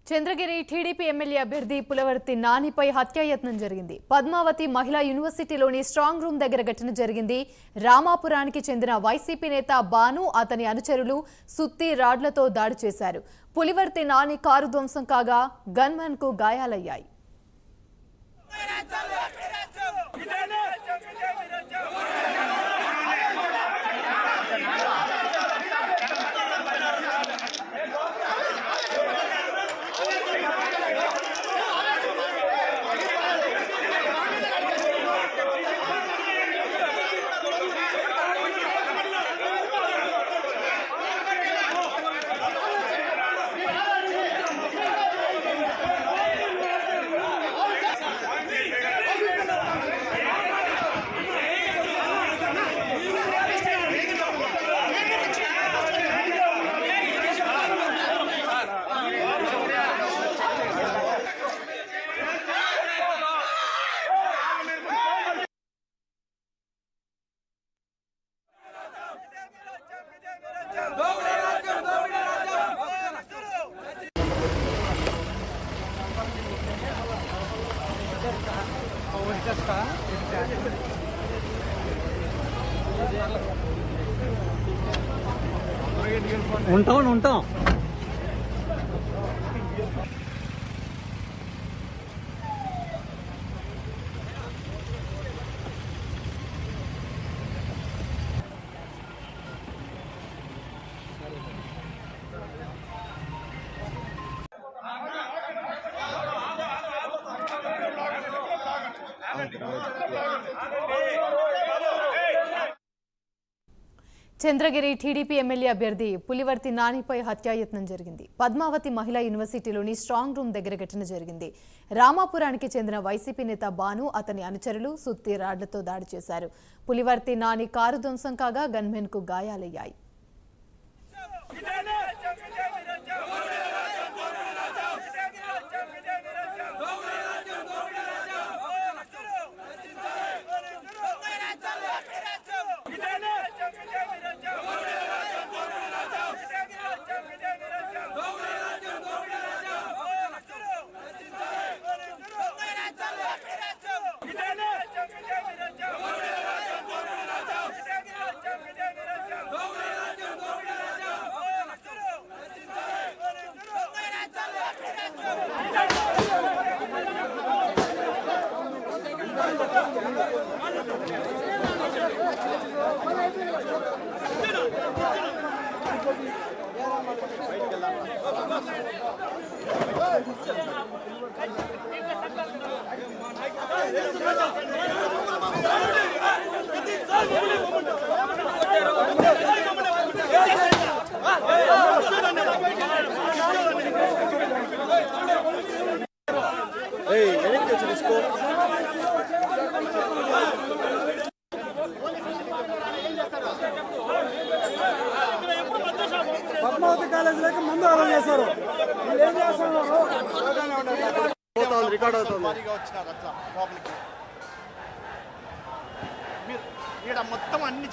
Chandragiri TDP MLA అభ్యర్థి పులవర్తి నానిపై హత్యాయత్నం జరిగింది. పద్మావతి మహిళా యూనివర్సిటీలోని స్ట్రాంగ్ రూమ్ దగ్గర ఘటన జరిగింది. రామాపురానికి చెందిన వైసీపీ నేత బాను అతని అనుచరులు సుత్తి రాడ్లతో దాడి చేశారు. పులివర్తి నాని కారు ధ్వంసం కాగా గన్మన్ కు గాయాలయ్యాయి. ఉంటాం చంద్రగిరి టీడీపీ ఎమ్మెల్యే అభ్యర్థి పులివర్తి నానిపై హత్యాయత్నం జరిగింది. పద్మావతి మహిళా యూనివర్సిటీలోని స్ట్రాంగ్ రూమ్ దగ్గర ఘటన జరిగింది. రామాపురానికి చెందిన వైసీపీ నేత బాను అతని అనుచరులు సుత్తి రాడ్లతో దాడి చేశారు. పులివర్తి నాని కారు ధ్వంసం కాగా గన్మెన్ కు గాయాలయ్యాయి. పద్మావతి కాలేజీలోకి ముందు అలా చేశారు. వీళ్ళు ఏం చేస్తున్నారు? రికార్డ్ అవుతుంది. మొత్తం అన్ని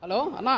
హలో అన్నా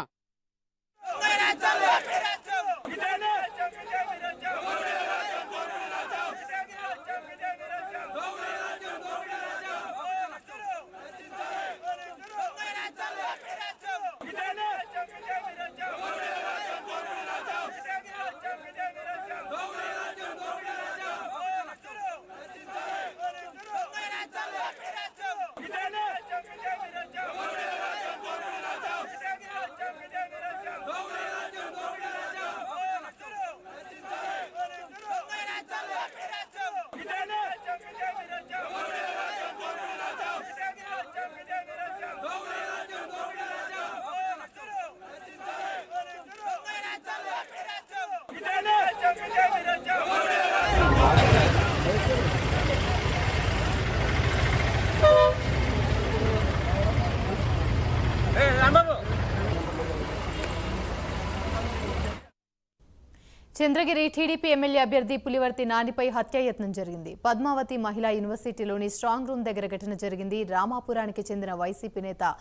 చంద్రగిరి టీడీపీ ఎమ్మెల్యే అభ్యర్థి పులివర్తి నానిపై హత్యాయత్నం జరిగింది. పద్మావతి మహిళా యూనివర్సిటీలోని స్ట్రాంగ్ రూమ్ దగ్గర ఘటన జరిగింది. రామాపురానికి చెందిన వైసీపీ నేత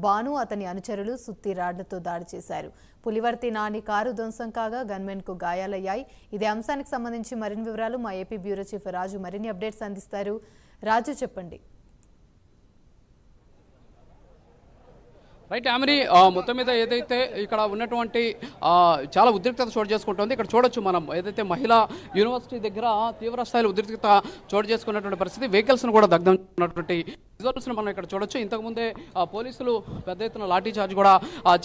బాను అతని అనుచరులు సుత్తి రాడ్లతో దాడి చేశారు. పులివర్తి నాని కారు ధ్వంసం కాగా గన్మెన్ కు గాయాలయ్యాయి. ఇదే అంశానికి సంబంధించి మరిన్ని వివరాలు మా ఏపీ బ్యూరో చీఫ్ రాజు మరిన్ని అప్డేట్స్ అందిస్తారు. రాజు చెప్పండి. రైట్ ఆమెని మొత్తం మీద ఏదైతే ఇక్కడ ఉన్నటువంటి చాలా ఉద్రిక్తత చోటు చేసుకుంటుంది. ఇక్కడ చూడొచ్చు మనం ఏదైతే మహిళా యూనివర్సిటీ దగ్గర తీవ్ర స్థాయిలో ఉద్రిక్తత చోటు చేసుకున్నటువంటి పరిస్థితి, వెహికల్స్ను కూడా దగ్ధం చేసినటువంటి విజువల్స్ను మనం ఇక్కడ చూడొచ్చు. ఇంతకుముందే పోలీసులు పెద్ద ఎత్తున లాఠీ చార్జ్ కూడా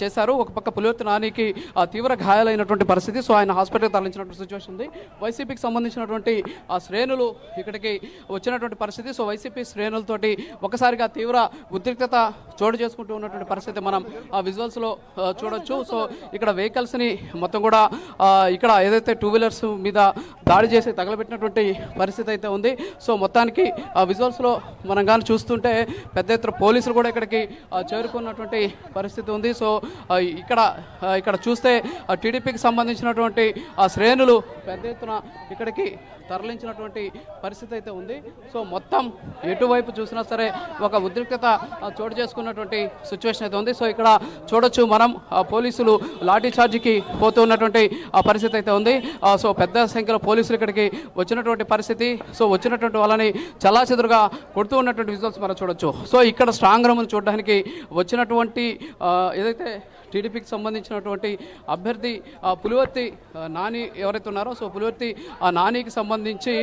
చేశారు. ఒక పక్క పులివర్తి నానికి తీవ్ర గాయాలైనటువంటి పరిస్థితి. సో ఆయన హాస్పిటల్కి తరలించినటువంటి సిచ్యువేషన్ ఉంది. వైసీపీకి సంబంధించినటువంటి శ్రేణులు ఇక్కడికి వచ్చినటువంటి పరిస్థితి. సో వైసీపీ శ్రేణులతోటి ఒకసారిగా తీవ్ర ఉద్రిక్తత చోటు చేసుకుంటూ ఉన్నటువంటి పరిస్థితి మనం ఆ విజువల్స్ లో చూడొచ్చు. సో ఇక్కడ వెహికల్స్ ని మొత్తం కూడా ఇక్కడ ఏదైతే టూ వీలర్స్ మీద దాడి చేసి తగలబెట్టినటువంటి పరిస్థితి అయితే ఉంది. సో మొత్తానికి ఆ విజువల్స్ లో మనం కానీ చూస్తుంటే చూస్తుంటే పెద్ద ఎత్తున పోలీసులు కూడా ఇక్కడికి చేరుకున్నటువంటి పరిస్థితి ఉంది. సో ఇక్కడ చూస్తే టీడీపీకి సంబంధించినటువంటి శ్రేణులు పెద్ద ఎత్తున ఇక్కడికి తరలించినటువంటి పరిస్థితి అయితే ఉంది. సో మొత్తం ఎటువైపు చూసినా సరే ఒక ఉద్రిక్తత చోటు చేసుకున్నటువంటి సిచ్యువేషన్ అయితే ఉంది. సో ఇక్కడ చూడొచ్చు మనం పోలీసులు లాఠీ చార్జీకి పోతూ ఉన్నటువంటి పరిస్థితి అయితే ఉంది. సో పెద్ద సంఖ్యలో పోలీసులు ఇక్కడికి వచ్చినటువంటి పరిస్థితి. సో వచ్చినటువంటి వాళ్ళని చల్లాచెదురుగా కొడుతూ ఉన్నటువంటి విజువల్స్ మనం చూడొచ్చు. సో ఇక్కడ స్ట్రాంగ్ రూమ్ను చూడడానికి వచ్చినటువంటి ఏదైతే టీడీపీకి సంబంధించినటువంటి అభ్యర్థి పులివర్తి నాని ఎవరైతే ఉన్నారో, సో పులివర్తి నానికి సంబంధించి